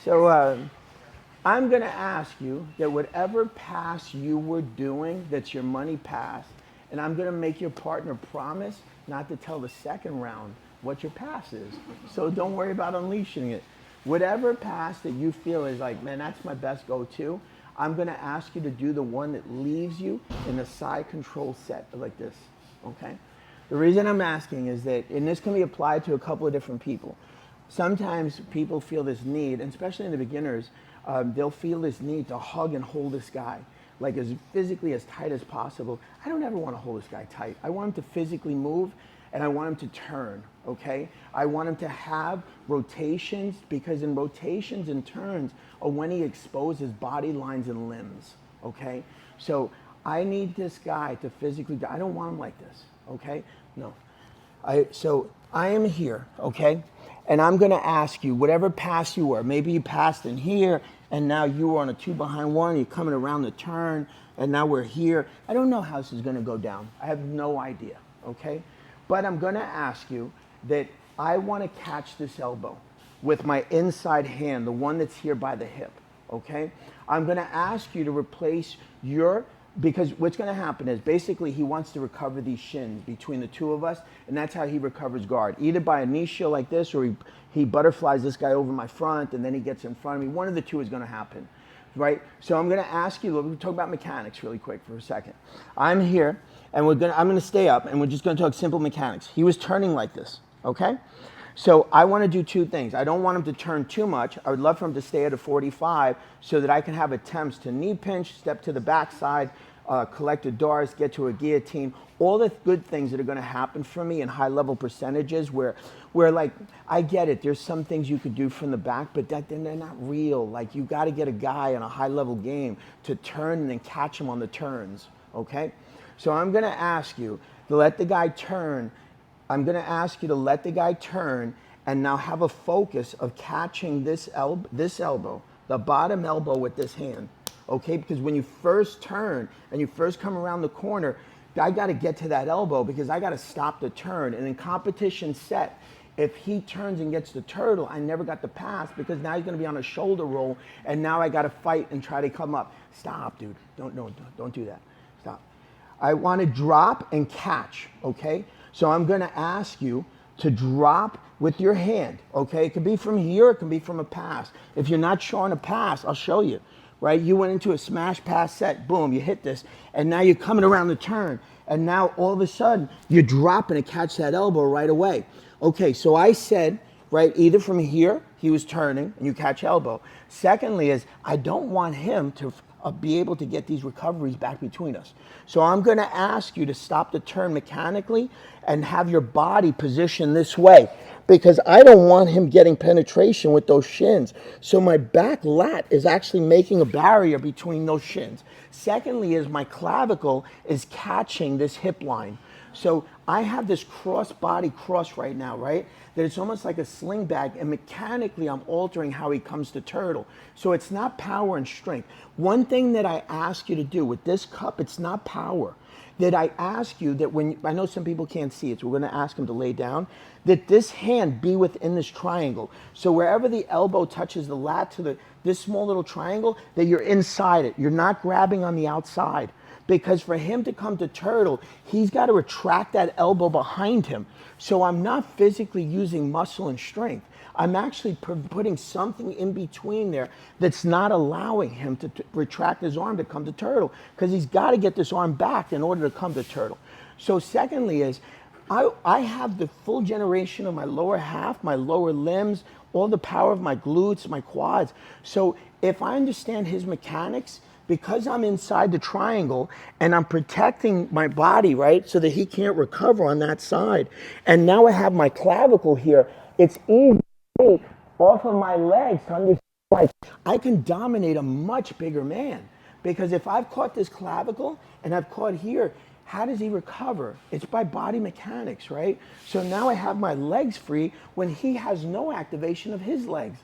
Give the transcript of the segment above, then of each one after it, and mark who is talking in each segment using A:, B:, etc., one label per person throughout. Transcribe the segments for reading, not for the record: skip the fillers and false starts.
A: So I'm going to ask you that whatever pass you were doing, that's your money pass, and I'm going to make your partner promise not to tell the second round what your pass is. So don't worry about unleashing it. Whatever pass that you feel is like, man, that's my best go-to, I'm going to ask you to do the one that leaves you in a side control set like this, okay? The reason I'm asking is that, and this can be applied to a couple of different people. Sometimes people feel this need, and especially in the beginners, they'll feel this need to hug and hold this guy, like as physically as tight as possible. I don't ever want to hold this guy tight. I want him to physically move, and I want him to turn, okay? I want him to have rotations, because in rotations and turns are when he exposes body lines and limbs, okay? So I need this guy to physically, I don't want him like this, okay? No. So I am here, okay? And I'm going to ask you, whatever pass you were, maybe you passed in here, and now you were on a 2 behind 1, you're coming around the turn, and now we're here. I don't know how this is going to go down. I have no idea, okay? But I'm going to ask you that I want to catch this elbow with my inside hand, the one that's here by the hip, okay? I'm going to ask you to replace your, because what's going to happen is basically he wants to recover these shins between the two of us, and that's how he recovers guard. Either by a knee shield like this, or he butterflies this guy over my front, and then he gets in front of me. One of the two is going to happen, right? So I'm going to ask you, we're going to talk about mechanics really quick for a second. I'm here, and I'm going to stay up, and we're just going to talk simple mechanics. He was turning like this, okay? So I want to do two things. I don't want him to turn too much. I would love for him to stay at a 45 so that I can have attempts to knee pinch, step to the backside, collect a Doris, get to a guillotine, all the good things that are going to happen for me in high-level percentages where like, I get it, there's some things you could do from the back, but they're not real. Like, you got to get a guy in a high-level game to turn and then catch him on the turns, okay? So I'm going to ask you to let the guy turn. I'm going to ask you to let the guy turn and now have a focus of catching this elbow, the bottom elbow with this hand, okay? Because when you first turn and you first come around the corner, I got to get to that elbow because I got to stop the turn. And in competition set, if he turns and gets the turtle, I never got the pass because now he's going to be on a shoulder roll, and now I got to fight and try to come up. Stop, dude. Don't do that. Stop. I want to drop and catch, okay? So I'm going to ask you to drop with your hand, okay? It could be from here, it can be from a pass. If you're not showing a pass, I'll show you, right? You went into a smash pass set, boom, you hit this, and now you're coming around the turn, and now all of a sudden, you're dropping to catch that elbow right away. Okay, so I said, right, either from here, he was turning, and you catch elbow. Secondly is, I don't want him to be able to get these recoveries back between us. So I'm going to ask you to stop the turn mechanically and have your body positioned this way, because I don't want him getting penetration with those shins. So my back lat is actually making a barrier between those shins. Secondly is my clavicle is catching this hip line. So I have this cross-body cross right now, right? That it's almost like a sling bag, and mechanically I'm altering how he comes to turtle. So it's not power and strength. One thing that I ask you to do with this cup, it's not power. That I ask you that when, I know some people can't see it, so we're going to ask him to lay down, that this hand be within this triangle. So wherever the elbow touches the lat to this small little triangle, that you're inside it. You're not grabbing on the outside. Because for him to come to turtle, he's got to retract that elbow behind him. So I'm not physically using muscle and strength. I'm actually putting something in between there that's not allowing him to retract his arm to come to turtle, because he's got to get this arm back in order to come to turtle. So secondly is, I have the full generation of my lower half, my lower limbs, all the power of my glutes, my quads. So if I understand his mechanics, because I'm inside the triangle and I'm protecting my body, right, so that he can't recover on that side, and now I have my clavicle here, it's easy off of my legs to understand, like, I can dominate a much bigger man. Because if I've caught this clavicle and I've caught here, how does he recover? It's by body mechanics, right? So now I have my legs free when he has no activation of his legs.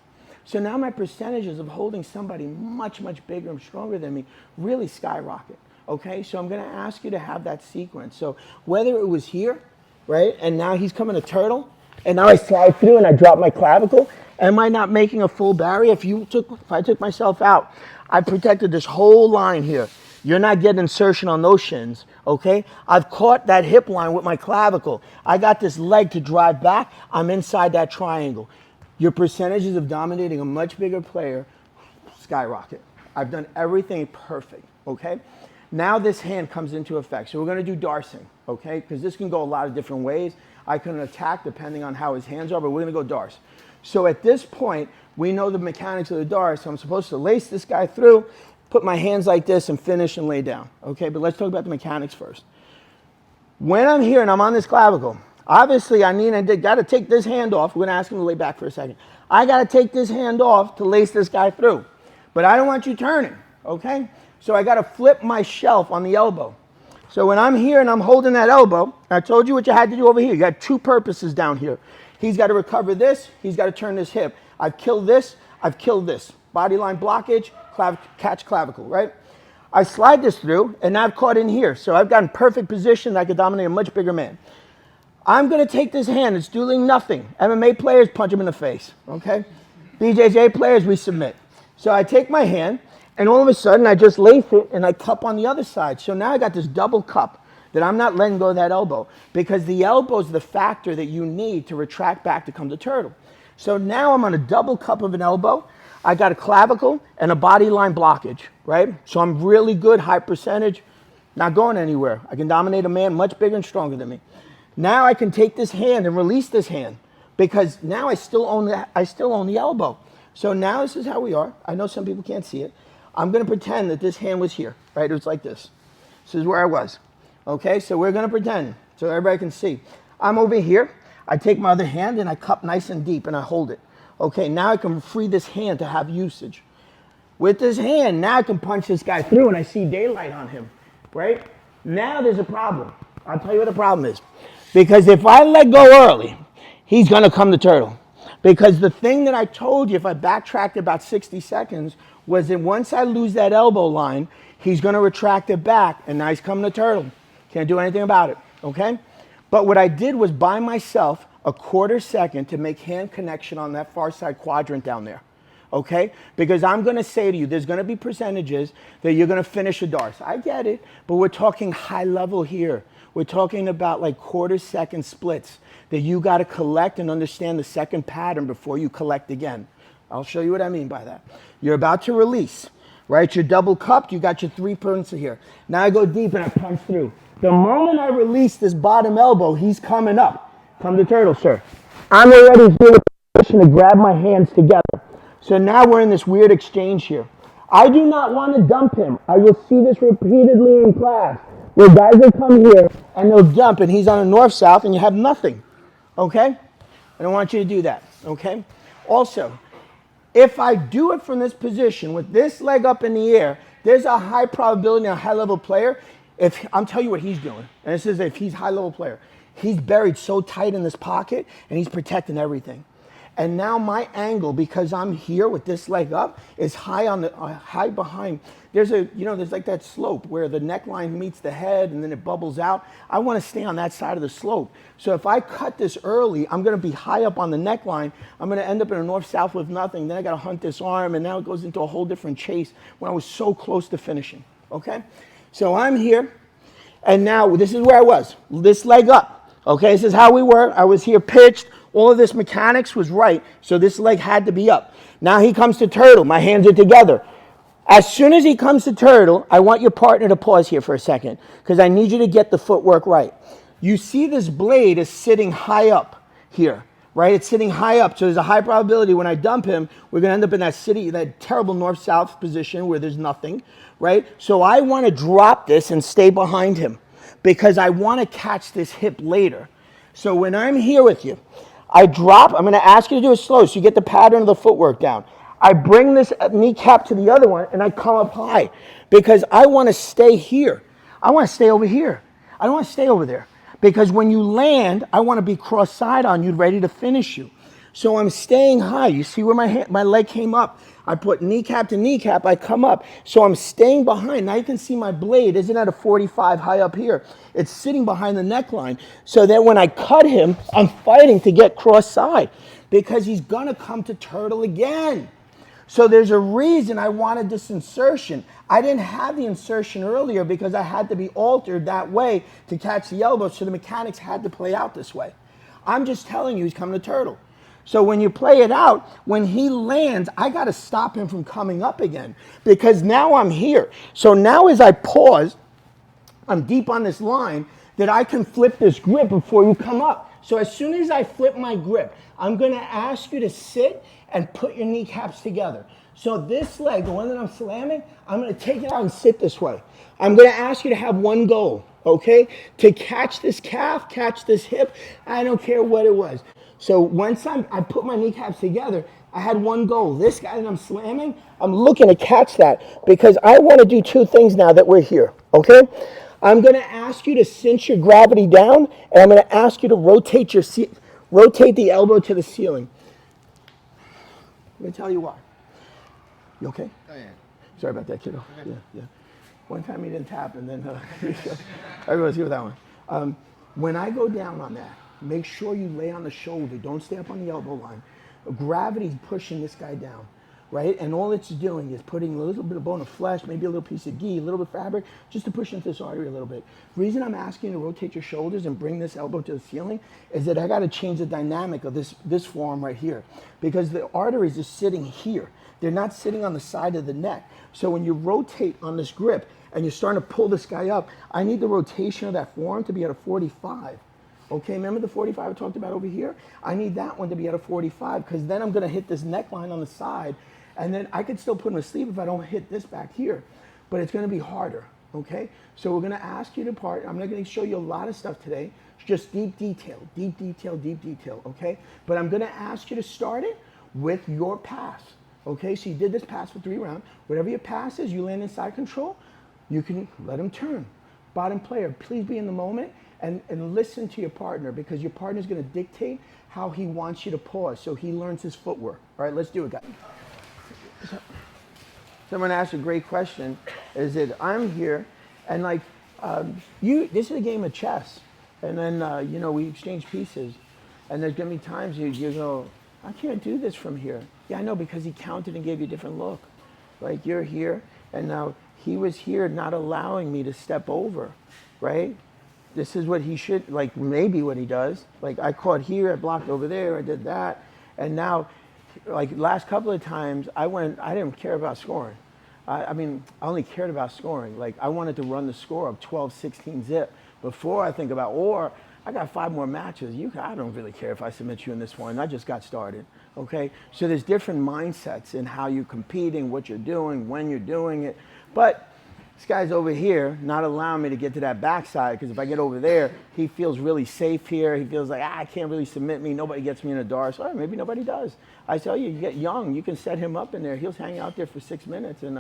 A: So now my percentages of holding somebody much, much bigger and stronger than me really skyrocket, okay? So I'm going to ask you to have that sequence. So whether it was here, right, and now he's coming to turtle, and now I slide through and I drop my clavicle, Am I not making a full barrier? If I took myself out, I protected this whole line here. You're not getting insertion on those shins, okay? I've caught that hip line with my clavicle. I got this leg to drive back. I'm inside that triangle. Your percentages of dominating a much bigger player skyrocket. I've done everything perfect, okay? Now this hand comes into effect. So we're going to do darsing, okay? Because this can go a lot of different ways. I can attack depending on how his hands are, but we're going to go darce. So at this point, we know the mechanics of the darce. So I'm supposed to lace this guy through, put my hands like this, and finish and lay down, okay? But let's talk about the mechanics first. When I'm here and I'm on this clavicle, obviously I got to take this hand off. We're going to ask him to lay back for a second. I got to take this hand off to lace this guy through. But I don't want you turning, okay? So I got to flip my shelf on the elbow. So when I'm here and I'm holding that elbow, I told you what you had to do over here. You got two purposes down here. He's got to recover this. He's got to turn this hip. I've killed this. I've killed this. Body line blockage, catch clavicle, right? I slide this through, and now I've caught in here. So I've got in perfect position. I could dominate a much bigger man. I'm going to take this hand. It's doing nothing. MMA players, punch him in the face, okay? BJJ players, we submit. So I take my hand, and all of a sudden, I just lace it, and I cup on the other side. So now I got this double cup that I'm not letting go of that elbow, because the elbow is the factor that you need to retract back to come to turtle. So now I'm on a double cup of an elbow. I got a clavicle and a body line blockage, right? So I'm really good, high percentage, not going anywhere. I can dominate a man much bigger and stronger than me. Now I can take this hand and release this hand, because now I still own the elbow. So now this is how we are. I know some people can't see it. I'm going to pretend that this hand was here, right? It was like this. This is where I was. Okay, so we're going to pretend so everybody can see. I'm over here. I take my other hand and I cup nice and deep and I hold it. Okay, now I can free this hand to have usage. With this hand, now I can punch this guy through and I see daylight on him, right? Now there's a problem. I'll tell you what the problem is. Because if I let go early, he's going to come to turtle. Because the thing that I told you, if I backtracked about 60 seconds, was that once I lose that elbow line, he's going to retract it back, and now he's coming to turtle. Can't do anything about it, okay? But what I did was buy myself a quarter second to make hand connection on that far side quadrant down there, okay? Because I'm going to say to you, there's going to be percentages that you're going to finish a darce. I get it, but we're talking high level here. We're talking about like quarter second splits that you got to collect and understand the second pattern before you collect again. I'll show you what I mean by that. You're about to release, right? You're double cupped. You got your 3 points here. Now I go deep and I punch through. The moment I release this bottom elbow, he's coming up. Come to turtle, sir. I'm already here in position to grab my hands together. So now we're in this weird exchange here. I do not want to dump him. I will see this repeatedly in class, where guys will come here and they'll dump and he's on a north-south and you have nothing, okay? I don't want you to do that, okay? Also, if I do it from this position with this leg up in the air, there's a high probability a high-level player, I'm telling you what he's doing, and this is if he's a high-level player, he's buried so tight in this pocket and he's protecting everything. And now my angle, because I'm here with this leg up, is high on the high behind. There's like that slope where the neckline meets the head and then it bubbles out. I want to stay on that side of the slope. So if I cut this early, I'm going to be high up on the neckline. I'm going to end up in a north-south with nothing. Then I got to hunt this arm, and now it goes into a whole different chase when I was so close to finishing. Okay? So I'm here, and now this is where I was. This leg up. Okay? This is how we were. I was here pitched. All of this mechanics was right, so this leg had to be up. Now he comes to turtle. My hands are together. As soon as he comes to turtle, I want your partner to pause here for a second, because I need you to get the footwork right. You see this blade is sitting high up here, right? It's sitting high up, so there's a high probability when I dump him, we're going to end up in that terrible north-south position where there's nothing, right? So I want to drop this and stay behind him, because I want to catch this hip later. So when I'm here with you, I drop. I'm going to ask you to do it slow so you get the pattern of the footwork down. I bring this kneecap to the other one, and I come up high because I want to stay here. I want to stay over here. I don't want to stay over there because when you land, I want to be cross-side on you, ready to finish you. So I'm staying high. You see where my leg came up? I put kneecap to kneecap. I come up. So I'm staying behind. Now you can see my blade isn't at a 45 high up here. It's sitting behind the neckline. So that when I cut him, I'm fighting to get cross-side. because he's gonna come to turtle again. So there's a reason I wanted this insertion. I didn't have the insertion earlier because I had to be altered that way to catch the elbow, so the mechanics had to play out this way. I'm just telling you he's coming to turtle. So when you play it out, when he lands, I got to stop him from coming up again because now I'm here. So now as I pause, I'm deep on this line that I can flip this grip before you come up. So as soon as I flip my grip, I'm going to ask you to sit and put your kneecaps together. So this leg, the one that I'm slamming, I'm going to take it out and sit this way. I'm going to ask you to have one goal, okay? To catch this calf, catch this hip. I don't care what it was. So once I put my kneecaps together, I had one goal. This guy that I'm slamming, I'm looking to catch that because I want to do two things now that we're here, okay? I'm going to ask you to cinch your gravity down, and I'm going to ask you to rotate the elbow to the ceiling. Let me tell you why. You okay?
B: Oh, yeah.
A: Sorry about that, kiddo. Okay. Yeah. One time he didn't tap, and then everyone's here with that one. When I go down on that, make sure you lay on the shoulder. Don't stay up on the elbow line. Gravity's pushing this guy down, right? And all it's doing is putting a little bit of bone of flesh, maybe a little piece of gi, a little bit of fabric, just to push into this artery a little bit. The reason I'm asking you to rotate your shoulders and bring this elbow to the ceiling is that I got to change the dynamic of this forearm right here because the arteries are sitting here. They're not sitting on the side of the neck. So when you rotate on this grip and you're starting to pull this guy up, I need the rotation of that forearm to be at a 45. Okay, remember the 45 I talked about over here? I need that one to be at a 45 because then I'm going to hit this neckline on the side, and then I could still put him asleep if I don't hit this back here, but it's going to be harder, okay? So we're going to ask you to part. I'm not going to show you a lot of stuff today. It's just deep detail, okay? But I'm going to ask you to start it with your pass, okay? So you did this pass for 3 rounds. Whatever your pass is, you land in side control, you can let him turn. Bottom player, please be in the moment. And listen to your partner because your partner is going to dictate how he wants you to pause so he learns his footwork. All right, let's do it, guys. Someone asked a great question, is that I'm here and like, this is a game of chess. And then, we exchange pieces. And there's going to be times you go, I can't do this from here. Yeah, I know because he counted and gave you a different look. Like you're here and now he was here not allowing me to step over, right? This is what he should, like maybe what he does. Like I caught here, I blocked over there, I did that. And now, like last couple of times, I didn't care about scoring. I only cared about scoring. Like I wanted to run the score of 12-16 zip before I think about, or I got 5 more matches. I don't really care if I submit you in this one. I just got started, okay? So there's different mindsets in how you're competing, what you're doing, when you're doing it. But this guy's over here not allowing me to get to that backside because if I get over there, he feels really safe here. He feels like, I can't really submit me. Nobody gets me in a dark. So maybe nobody does. I tell you, you get young. You can set him up in there. He'll hang out there for 6 minutes. And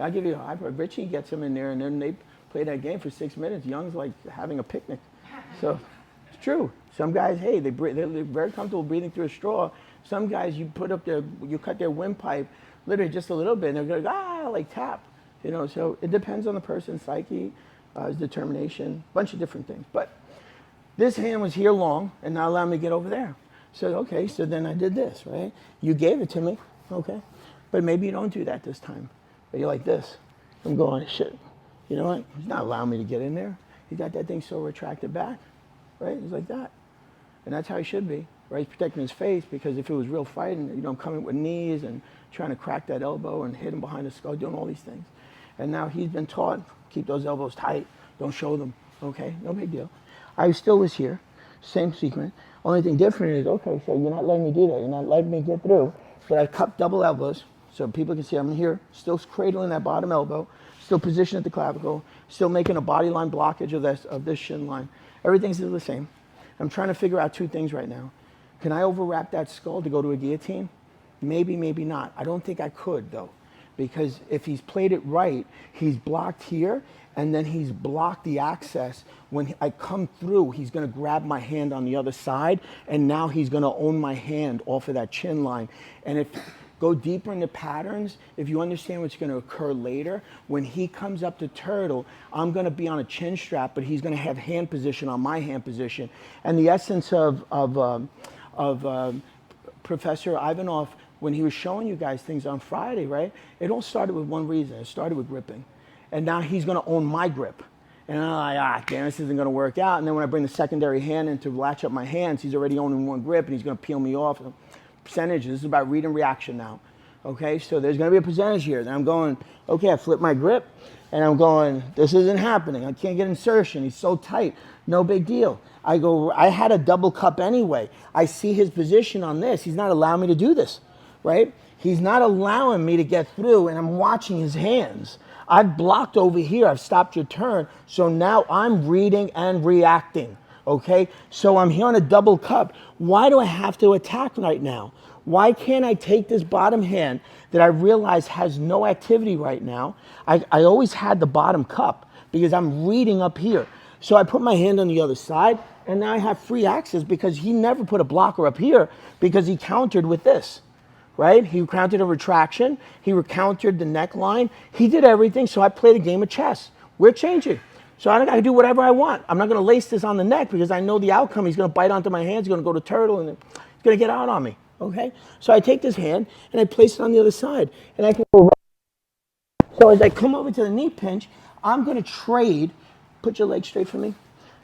A: I'll give you a high. Richie gets him in there, and then they play that game for 6 minutes. Young's like having a picnic. So it's true. Some guys, hey, they're very comfortable breathing through a straw. Some guys, you cut their windpipe literally just a little bit, and they're going, like tap. So it depends on the person's psyche, his determination, a bunch of different things. But this hand was here long and not allowing me to get over there. So, okay, so then I did this, right? You gave it to me, okay? But maybe you don't do that this time. But you're like this. I'm going, shit, you know what? He's not allowing me to get in there. He got that thing so retracted back, right? He's like that. And that's how he should be, right? He's protecting his face because if it was real fighting, I'm coming with knees and trying to crack that elbow and hit him behind the skull, doing all these things. And now he's been taught, keep those elbows tight, don't show them, okay? No big deal. I still was here, same sequence. Only thing different is, okay, so you're not letting me do that. You're not letting me get through. But I cupped double elbows so people can see I'm here, still cradling that bottom elbow, still positioned at the clavicle, still making a body line blockage of this shin line. Everything's still the same. I'm trying to figure out 2 things right now. Can I overwrap that skull to go to a guillotine? Maybe, maybe not. I don't think I could, though. Because if he's played it right, he's blocked here, and then he's blocked the access. When I come through, he's going to grab my hand on the other side, and now he's going to own my hand off of that chin line. And if go deeper into patterns, if you understand what's going to occur later, when he comes up to turtle, I'm going to be on a chin strap, but he's going to have hand position on my hand position. And the essence of Professor Ivanov, when he was showing you guys things on Friday, right? It all started with one reason. It started with gripping. And now he's going to own my grip. And I'm like, damn, this isn't going to work out. And then when I bring the secondary hand in to latch up my hands, he's already owning one grip, and he's going to peel me off. Percentages. This is about read and reaction now. Okay, so there's going to be a percentage here. And I'm going, okay, I flip my grip, and I'm going, this isn't happening. I can't get insertion. He's so tight. No big deal. I go, I had a double cup anyway. I see his position on this. He's not allowing me to do this, right? He's not allowing me to get through, and I'm watching his hands. I've blocked over here. I've stopped your turn. So now I'm reading and reacting, okay? So I'm here on a double cup. Why do I have to attack right now? Why can't I take this bottom hand that I realize has no activity right now? I always had the bottom cup because I'm reading up here. So I put my hand on the other side, and now I have free access because he never put a blocker up here because he countered with this. Right? He countered a retraction. He countered the neckline. He did everything, so I played a game of chess. We're changing. So I can do whatever I want. I'm not going to lace this on the neck because I know the outcome. He's going to bite onto my hands. He's going to go to turtle, and he's going to get out on me. Okay? So I take this hand, and I place it on the other side. And I can go right. So as I come over to the knee pinch, I'm going to trade. Put your leg straight for me.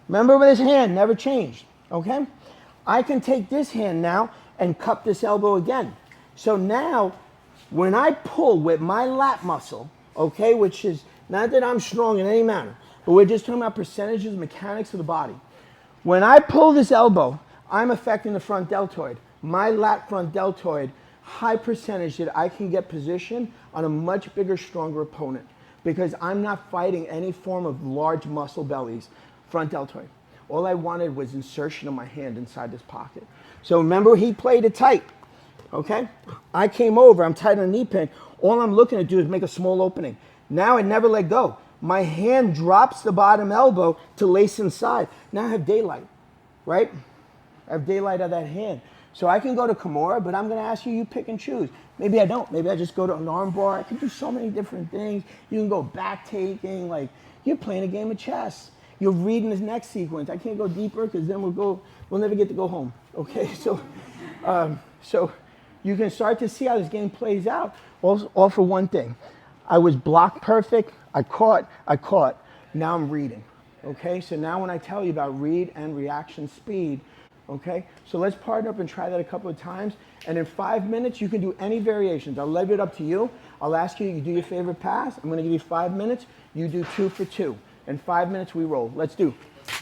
A: Remember, with this hand, never changed. Okay? I can take this hand now and cup this elbow again. So now, when I pull with my lat muscle, okay, which is not that I'm strong in any manner, but we're just talking about percentages, mechanics of the body. When I pull this elbow, I'm affecting the front deltoid. My lat front deltoid, high percentage that I can get position on a much bigger, stronger opponent because I'm not fighting any form of large muscle bellies, front deltoid. All I wanted was insertion of my hand inside this pocket. So remember, he played it tight. Okay? I came over, I'm tight on the knee pin. All I'm looking to do is make a small opening. Now I never let go. My hand drops the bottom elbow to lace inside. Now I have daylight, right? I have daylight of that hand. So I can go to Kimura, but I'm going to ask you, you pick and choose. Maybe I don't. Maybe I just go to an arm bar. I can do so many different things. You can go back taking. Like, you're playing a game of chess. You're reading this next sequence. I can't go deeper because then we'll never get to go home. Okay? So you can start to see how this game plays out, all for one thing. I was blocked perfect, I caught. Now I'm reading, okay? So now when I tell you about read and reaction speed, okay? So let's partner up and try that a couple of times. And in 5 minutes, you can do any variations. I'll leave it up to you. I'll ask you, you do your favorite pass. I'm gonna give you 5 minutes. You do 2 for 2. In 5 minutes, we roll. Let's do